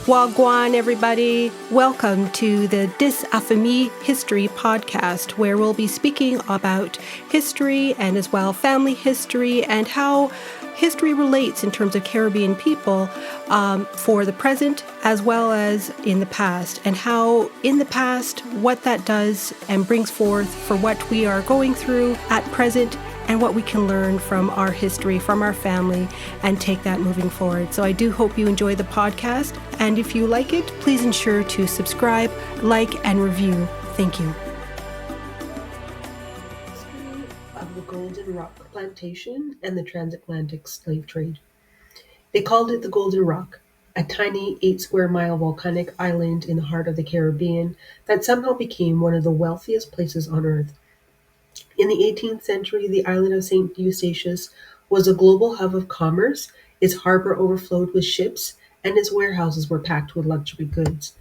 Wagwan, everybody. Welcome to the Dis Affamie History podcast, where we'll be speaking about history and as well family history and how history relates in terms of Caribbean people for the present as well as in the past, and how in the past what that does and brings forth for what we are going through at present and what we can learn from our history, from our family, and take that moving forward. So I do hope you enjoy the podcast, and if you like it, please ensure to subscribe, like, and review. Thank you. History of the Golden Rock Plantation and the Transatlantic slave trade. They called it the Golden Rock, a tiny 8-square-mile volcanic island in the heart of the Caribbean that somehow became one of the wealthiest places on Earth. In the 18th century, the island of St. Eustatius was a global hub of commerce. Its harbor overflowed with ships, and its warehouses were packed with luxury goods.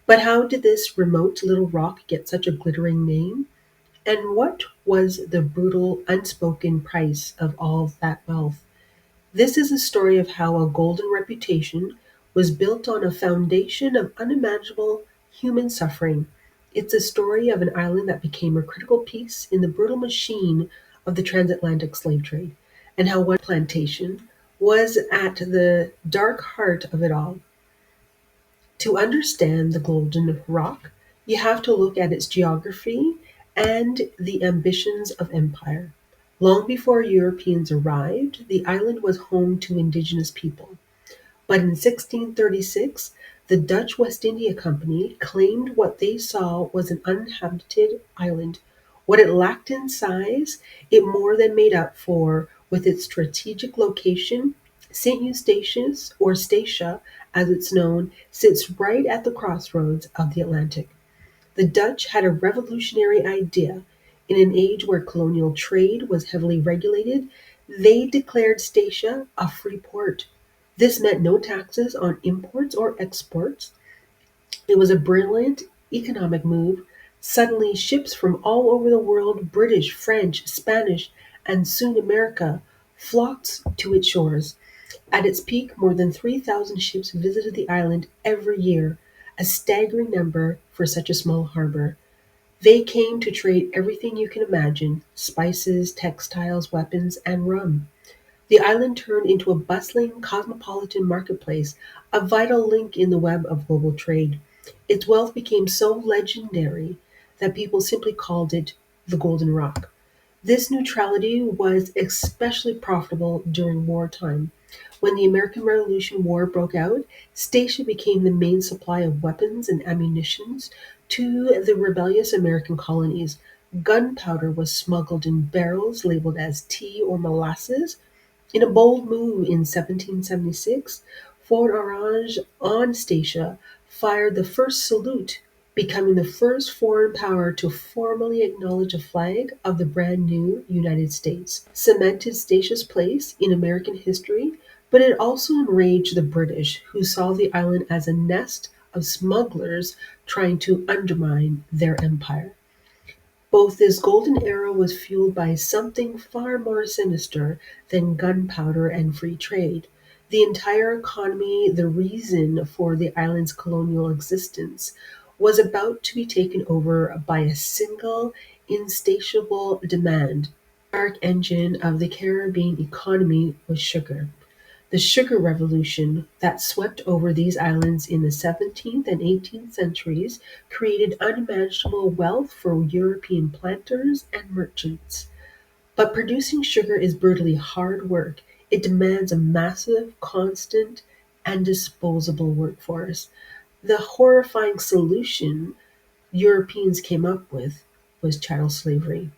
But how did this remote little rock get such a glittering name? And what was the brutal, unspoken price of all that wealth? This is a story of how a golden reputation was built on a foundation of unimaginable human suffering. It's a story of an island that became a critical piece in the brutal machine of the transatlantic slave trade, and how one plantation was at the dark heart of it all. To understand the Golden Rock, you have to look at its geography and the ambitions of empire. Long before Europeans arrived, the island was home to indigenous people. But in 1636, the Dutch West India Company claimed what they saw was an uninhabited island. What it lacked in size, it more than made up for with its strategic location. St. Eustatius, or Statia as it's known, sits right at the crossroads of the Atlantic. The Dutch had a revolutionary idea. In an age where colonial trade was heavily regulated, they declared Statia a free port. This meant no taxes on imports or exports. It was a brilliant economic move. Suddenly, ships from all over the world, British, French, Spanish, and soon America, flocked to its shores. At its peak, more than 3,000 ships visited the island every year, a staggering number for such a small harbor. They came to trade everything you can imagine: spices, textiles, weapons, and rum. The island turned into a bustling, cosmopolitan marketplace, a vital link in the web of global trade. Its wealth became so legendary that people simply called it the Golden Rock. This neutrality was especially profitable during wartime. When the American Revolution War broke out, Statia became the main supply of weapons and ammunition to the rebellious American colonies. Gunpowder was smuggled in barrels labeled as tea or molasses. In a bold move in 1776, Fort Orange on Statia fired the first salute, becoming the first foreign power to formally acknowledge a flag of the brand new United States. Cemented Statia's place in American history, but it also enraged the British, who saw the island as a nest of smugglers trying to undermine their empire. Both this golden era was fueled by something far more sinister than gunpowder and free trade. The entire economy, the reason for the island's colonial existence, was about to be taken over by a single, insatiable demand. The dark engine of the Caribbean economy was sugar. The sugar revolution that swept over these islands in the 17th and 18th centuries created unimaginable wealth for European planters and merchants. But producing sugar is brutally hard work. It demands a massive, constant, and disposable workforce. The horrifying solution Europeans came up with was chattel slavery.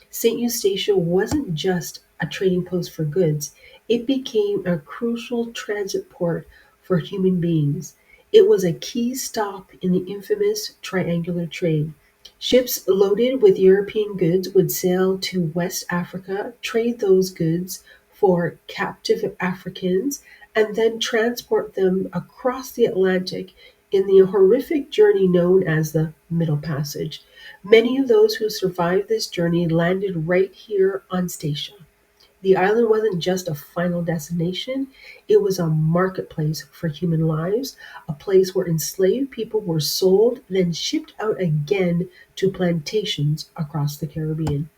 St. Eustatia wasn't just a trading post for goods, it became a crucial transit port for human beings. It was a key stop in the infamous triangular trade. Ships loaded with European goods would sail to West Africa, trade those goods for captive Africans, and then transport them across the Atlantic in the horrific journey known as the Middle Passage. Many of those who survived this journey landed right here on Statia. The island wasn't just a final destination, it was a marketplace for human lives, a place where enslaved people were sold, then shipped out again to plantations across the Caribbean.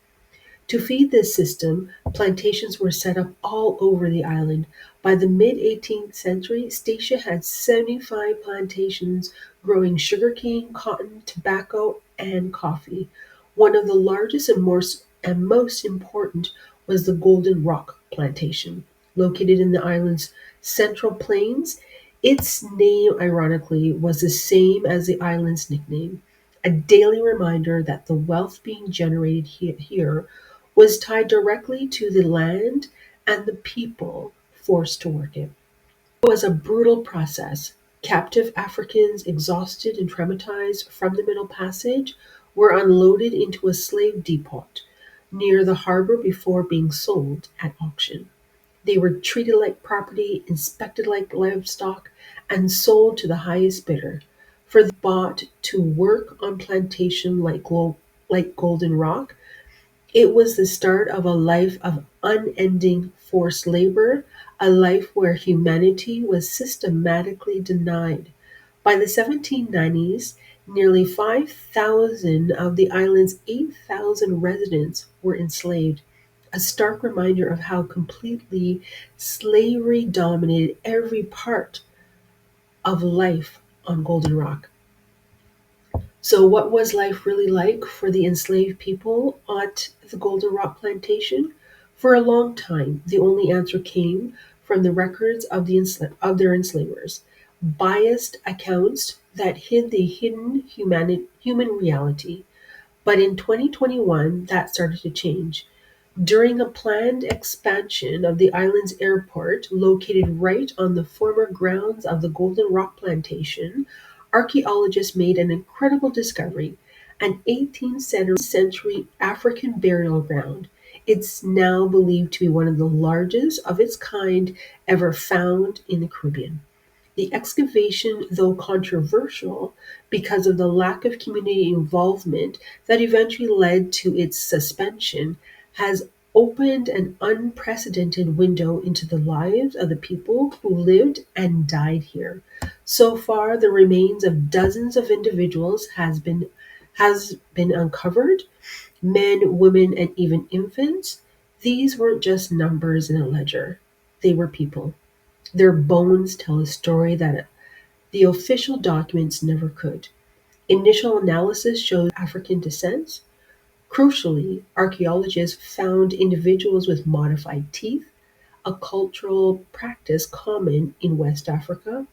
To feed this system, plantations were set up all over the island. By the mid 18th century, Statia had 75 plantations growing sugarcane, cotton, tobacco, and coffee. One of the largest and most important was the Golden Rock Plantation, located in the island's central plains. Its name, ironically, was the same as the island's nickname, a daily reminder that the wealth being generated here was tied directly to the land and the people forced to work it. It was a brutal process. Captive Africans, exhausted and traumatized from the Middle Passage, were unloaded into a slave depot near the harbor before being sold at auction. They were treated like property, inspected like livestock, and sold to the highest bidder. For those bought to work on plantation like Golden Rock, it was the start of a life of unending forced labor, a life where humanity was systematically denied. By the 1790s, nearly 5,000 of the island's 8,000 residents were enslaved, a stark reminder of how completely slavery dominated every part of life on Golden Rock. So, what was life really like for the enslaved people at the Golden Rock Plantation? For a long time, the only answer came from the records of, of their enslavers, biased accounts that hid the human reality. But in 2021, that started to change. During a planned expansion of the island's airport, located right on the former grounds of the Golden Rock Plantation, archaeologists made an incredible discovery: an 18th century African burial ground. It's now believed to be one of the largest of its kind ever found in the Caribbean. The excavation, though controversial because of the lack of community involvement that eventually led to its suspension, has opened an unprecedented window into the lives of the people who lived and died here. So far, the remains of dozens of individuals has been uncovered, men, women, and even infants. These weren't just numbers in a ledger. They were people. Their bones tell a story that the official documents never could. Initial analysis shows African descent. Crucially, archaeologists found individuals with modified teeth, a cultural practice common in West Africa.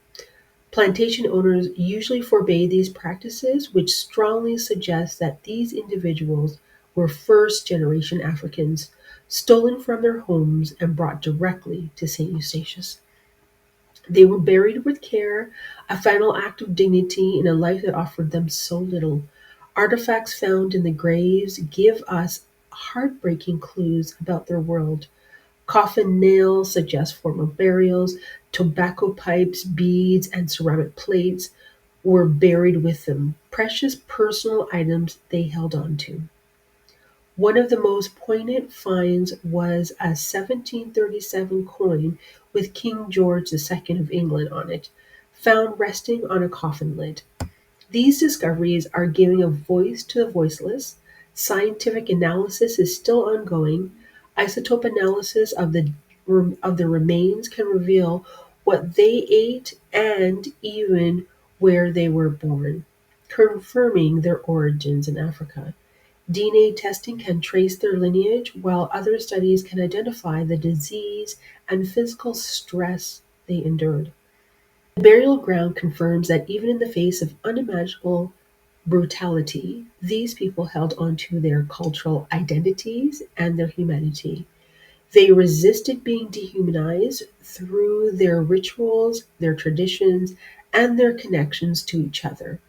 Plantation owners usually forbade these practices, which strongly suggests that these individuals were first generation Africans, stolen from their homes and brought directly to St. Eustatius. They were buried with care, a final act of dignity in a life that offered them so little. Artifacts found in the graves give us heartbreaking clues about their world. Coffin nails suggest formal burials, tobacco pipes, beads, and ceramic plates were buried with them, precious personal items they held on to. One of the most poignant finds was a 1737 coin with King George II of England on it, found resting on a coffin lid. These discoveries are giving a voice to the voiceless. Scientific analysis is still ongoing. Isotope analysis of the remains can reveal what they ate and even where they were born, confirming their origins in Africa. DNA testing can trace their lineage, while other studies can identify the disease and physical stress they endured. The burial ground confirms that even in the face of unimaginable brutality, these people held onto their cultural identities and their humanity. They resisted being dehumanized through their rituals, their traditions, and their connections to each other.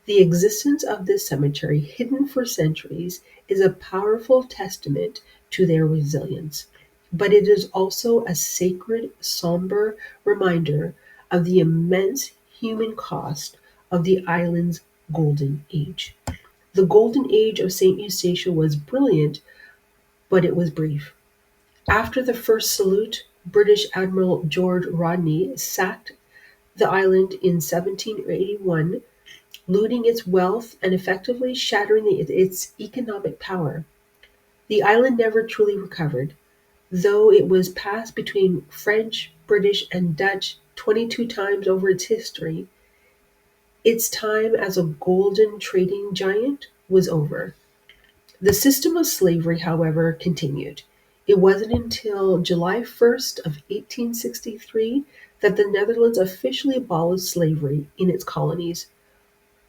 The existence of this cemetery, hidden for centuries, is a powerful testament to their resilience. But it is also a sacred, somber reminder of the immense human cost of the island's golden age. The golden age of St. Eustatia was brilliant, but it was brief. After the first salute, British Admiral George Rodney sacked the island in 1781, looting its wealth and effectively shattering its economic power. The island never truly recovered, though it was passed between French, British, and Dutch 22 times over its history. Its time as a golden trading giant was over. The system of slavery, however, continued. It wasn't until July 1st of 1863 that the Netherlands officially abolished slavery in its colonies.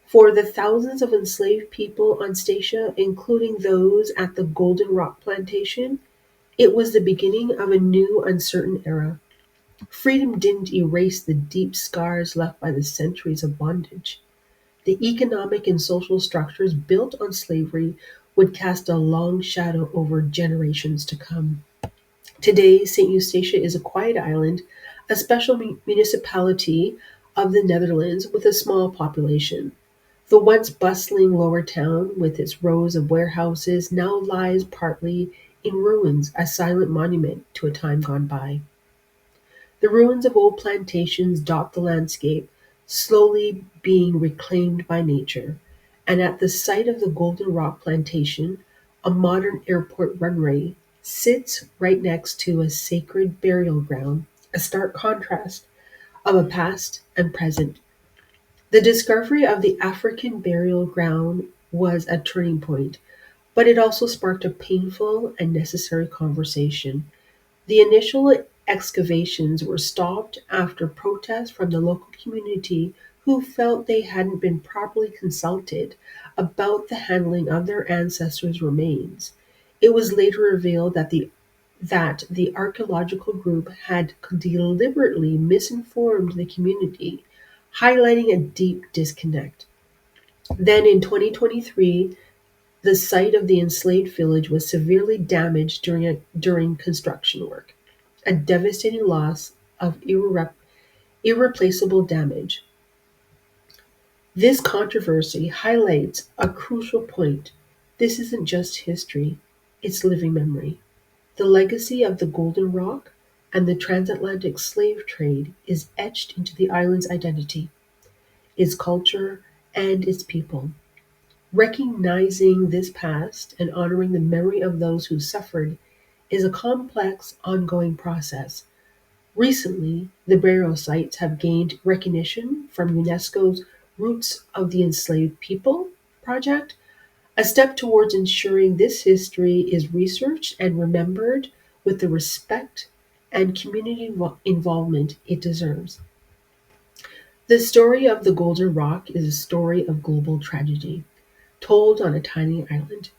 For the thousands of enslaved people on Statia, including those at the Golden Rock Plantation, it was the beginning of a new uncertain era. Freedom didn't erase the deep scars left by the centuries of bondage. The economic and social structures built on slavery would cast a long shadow over generations to come. Today, St. Eustatia is a quiet island, a special municipality of the Netherlands with a small population. The once bustling lower town, with its rows of warehouses, now lies partly in ruins, a silent monument to a time gone by. The ruins of old plantations dot the landscape, slowly being reclaimed by nature, and at the site of the Golden Rock Plantation, a modern airport runway sits right next to a sacred burial ground, a stark contrast of a past and present. The discovery of the African burial ground was a turning point, but it also sparked a painful and necessary conversation. The initial excavations were stopped after protests from the local community who felt they hadn't been properly consulted about the handling of their ancestors' remains. It was later revealed that the archaeological group had deliberately misinformed the community, highlighting a deep disconnect. Then in 2023, the site of the enslaved village was severely damaged during construction work, a devastating loss of irreplaceable damage. This controversy highlights a crucial point. This isn't just history, it's living memory. The legacy of the Golden Rock and the transatlantic slave trade is etched into the island's identity, its culture, and its people. Recognizing this past and honoring the memory of those who suffered is a complex, ongoing process. Recently, the burial sites have gained recognition from UNESCO's Roots of the Enslaved People project, a step towards ensuring this history is researched and remembered with the respect and community involvement it deserves. The story of the Golden Rock is a story of global tragedy, told on a tiny island.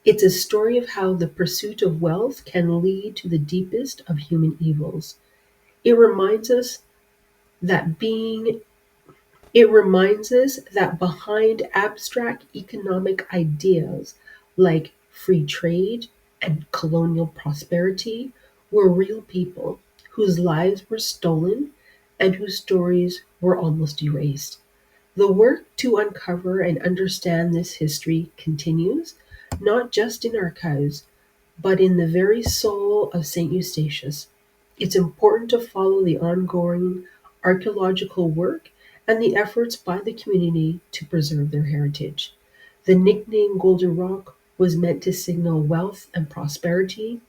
It's a story of how the pursuit of wealth can lead to the deepest of human evils. It reminds us that being It reminds us that behind abstract economic ideas like free trade and colonial prosperity were real people whose lives were stolen and whose stories were almost erased. The work to uncover and understand this history continues, not just in archives, but in the very soul of St. Eustatius. It's important to follow the ongoing archaeological work and the efforts by the community to preserve their heritage. The nickname Golden Rock was meant to signal wealth and prosperity,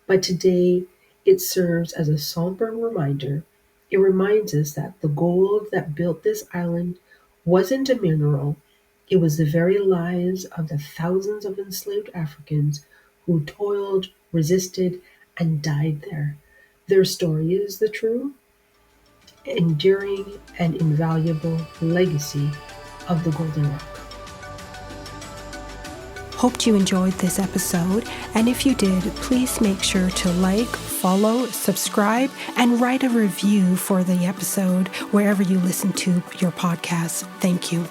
but today it serves as a somber reminder. It reminds us that the gold that built this island wasn't a mineral, it was the very lives of the thousands of enslaved Africans who toiled, resisted, and died there. Their story is the true, enduring, and invaluable legacy of the Golden Rock. Hoped you enjoyed this episode, and if you did, please make sure to like, follow, subscribe, and write a review for the episode wherever you listen to your podcast. Thank you.